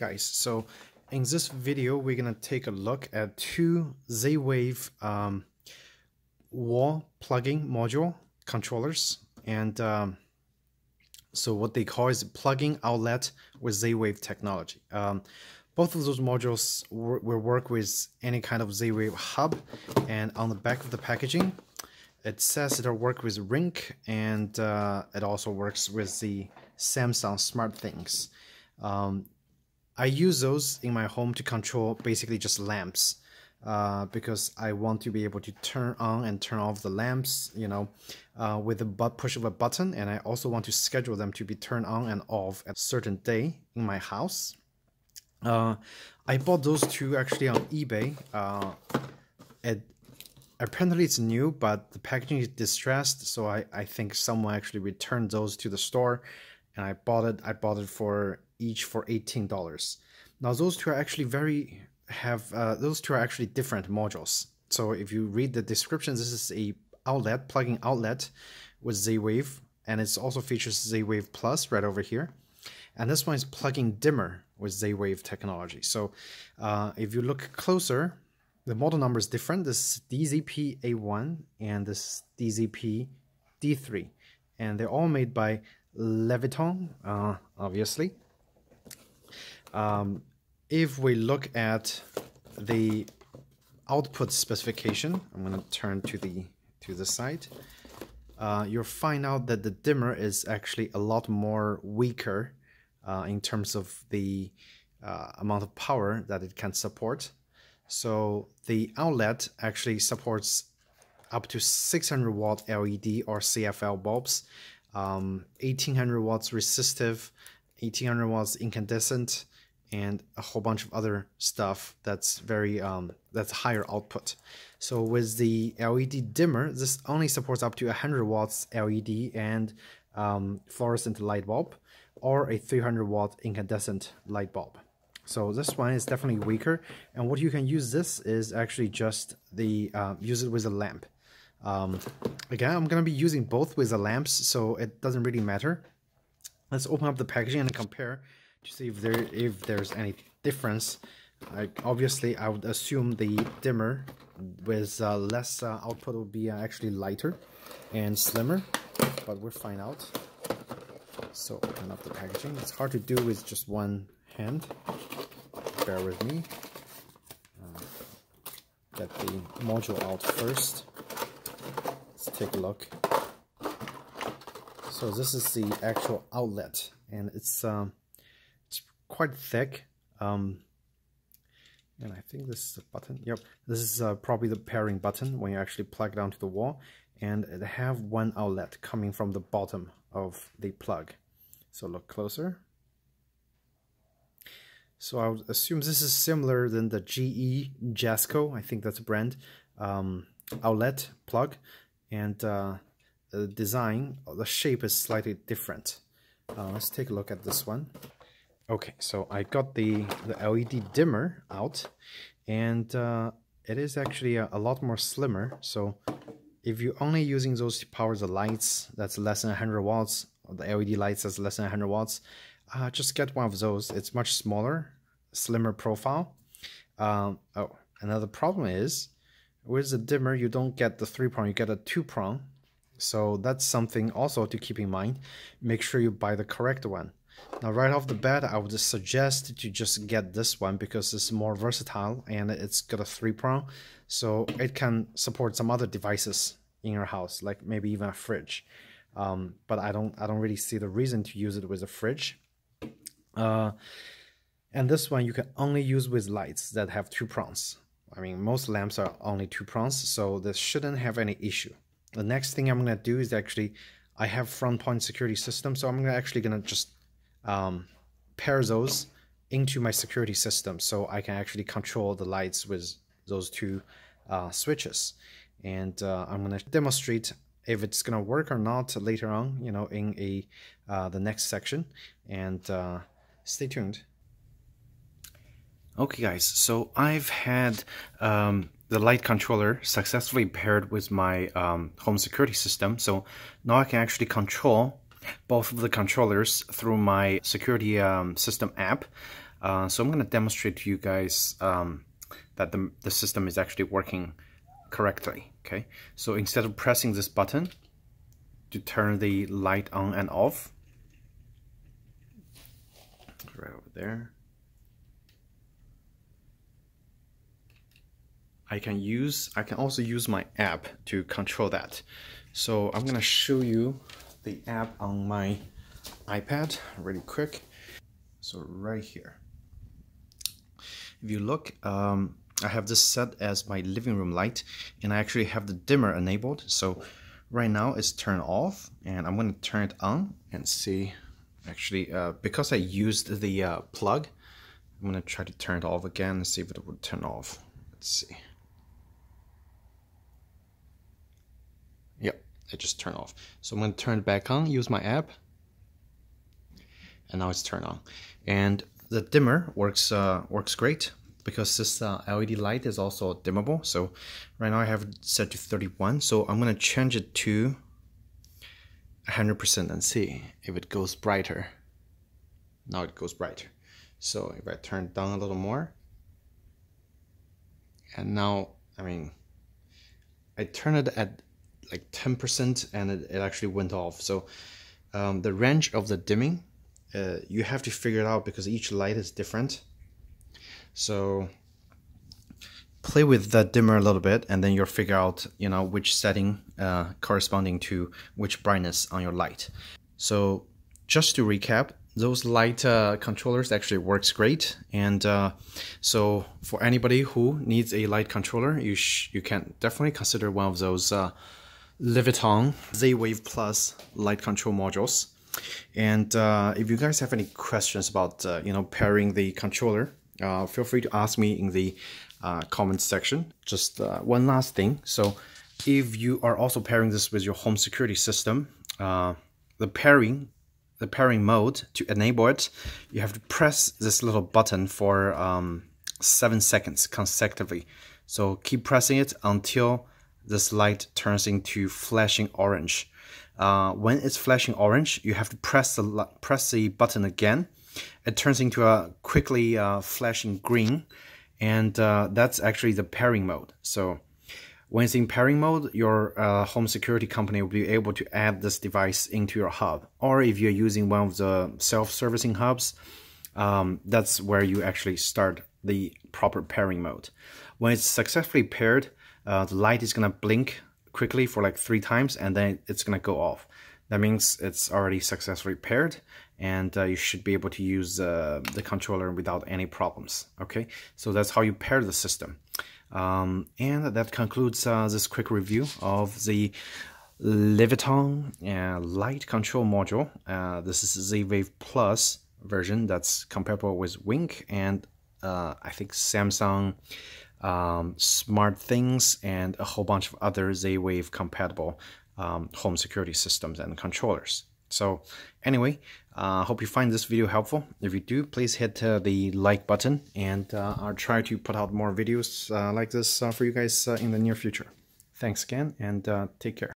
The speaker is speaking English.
Guys, so in this video we're gonna take a look at two Z-Wave wall plugging module controllers, and so what they call is plugging outlet with Z-Wave technology. Both of those modules will work with any kind of Z-Wave hub, and on the back of the packaging it says it'll work with Wink, and it also works with the Samsung SmartThings. I use those in my home to control basically just lamps, because I want to be able to turn on and turn off the lamps, you know, with the push of a button, and I also want to schedule them to be turned on and off at a certain day in my house. I bought those two actually on eBay. Apparently it's new, but the packaging is distressed, so I think someone actually returned those to the store, and I bought it for each for $18. Now those two are actually those two are actually different modules. So if you read the description, this is a outlet, plugging outlet with Z-Wave, and it also features Z-Wave Plus right over here. And this one is plugging dimmer with Z-Wave technology. So if you look closer, the model number is different. This is DZPA1 and this is DZPD3, and they're all made by Leviton, obviously. If we look at the output specification, I'm going to turn to the side. You'll find out that the dimmer is actually a lot more weaker in terms of the amount of power that it can support. So the outlet actually supports up to 600 watt LED or CFL bulbs, 1800 watts resistive, 1800 watts incandescent, and a whole bunch of other stuff that's very that's higher output. So with the LED dimmer, this only supports up to 100 watts LED and fluorescent light bulb, or a 300 watt incandescent light bulb. So this one is definitely weaker, and what you can use this is actually just the use it with a lamp. Again, I'm gonna be using both with the lamps, so it doesn't really matter. Let's open up the packaging and compare to see if there's any difference. Obviously, I would assume the dimmer with less output would be actually lighter and slimmer, but we'll find out. So open up the packaging. It's hard to do with just one hand. Bear with me. Get the module out first. Let's take a look. So this is the actual outlet, and it's quite thick. And I think this is the button. Yep, this is probably the pairing button when you actually plug it onto the wall, and it have one outlet coming from the bottom of the plug. So look closer. So I would assume this is similar than the GE Jasco, I think that's a brand, outlet plug, and the design, the shape is slightly different. Let's take a look at this one. Okay, so I got the LED dimmer out, and it is actually a lot more slimmer. So if you're only using those to power the lights that's less than 100 watts, or the LED lights that's less than 100 watts, just get one of those. It's much smaller, slimmer profile. Oh, another problem is with the dimmer you don't get the 3-prong, you get a 2-prong. So that's something also to keep in mind. Make sure you buy the correct one. Now right off the bat, I would suggest to just get this one because it's more versatile and it's got a 3-prong, so it can support some other devices in your house, like maybe even a fridge. But I don't really see the reason to use it with a fridge. And this one you can only use with lights that have 2 prongs. I mean, most lamps are only 2 prongs, so this shouldn't have any issue. The next thing I'm going to do is actually, I have front point security system, so I'm actually going to just pair those into my security system, so I can actually control the lights with those 2 switches. And I'm going to demonstrate if it's going to work or not later on, you know, in the next section. And stay tuned. Okay guys, so I've had the light controller successfully paired with my home security system, so now I can actually control both of the controllers through my security system app. So I'm going to demonstrate to you guys that the system is actually working correctly. Okay, so instead of pressing this button to turn the light on and off, right over there, I can also use my app to control that. So I'm gonna show you the app on my iPad really quick. So right here, if you look, I have this set as my living room light, and I actually have the dimmer enabled. So right now it's turned off, and I'm gonna turn it on and see. Actually, because I used the plug, I'm gonna try to turn it off again and see if it would turn off. Let's see. Yep, it just turned off. So I'm going to turn it back on, use my app, and now it's turned on. And the dimmer works great because this LED light is also dimmable. So right now I have it set to 31. So I'm going to change it to 100% and see if it goes brighter. Now it goes brighter. So if I turn it down a little more, and now, I mean, I turn it at like 10% and it actually went off. So the range of the dimming, you have to figure it out because each light is different. So play with that dimmer a little bit, and then you'll figure out, you know, which setting corresponding to which brightness on your light. So just to recap, those light controllers actually works great. And so for anybody who needs a light controller, you can definitely consider one of those Leviton Z-Wave Plus light control modules. And if you guys have any questions about you know, pairing the controller, feel free to ask me in the comments section. Just one last thing. So if you are also pairing this with your home security system, the pairing mode, to enable it, you have to press this little button for 7 seconds consecutively. So keep pressing it until this light turns into flashing orange. When it's flashing orange, you have to press the button again. It turns into a quickly flashing green, and that's actually the pairing mode. So when it's in pairing mode, your home security company will be able to add this device into your hub. Or if you're using one of the self-servicing hubs, that's where you actually start the proper pairing mode. When it's successfully paired, the light is going to blink quickly for like 3 times, and then it's going to go off. That means it's already successfully paired, and you should be able to use the controller without any problems. Okay, so that's how you pair the system. And that concludes this quick review of the Leviton light control module. This is Z-Wave Plus version that's compatible with Wink and I think Samsung SmartThings and a whole bunch of other Z-Wave compatible home security systems and controllers. So anyway, hope you find this video helpful. If you do, please hit the like button, and I'll try to put out more videos like this for you guys in the near future. Thanks again, and take care.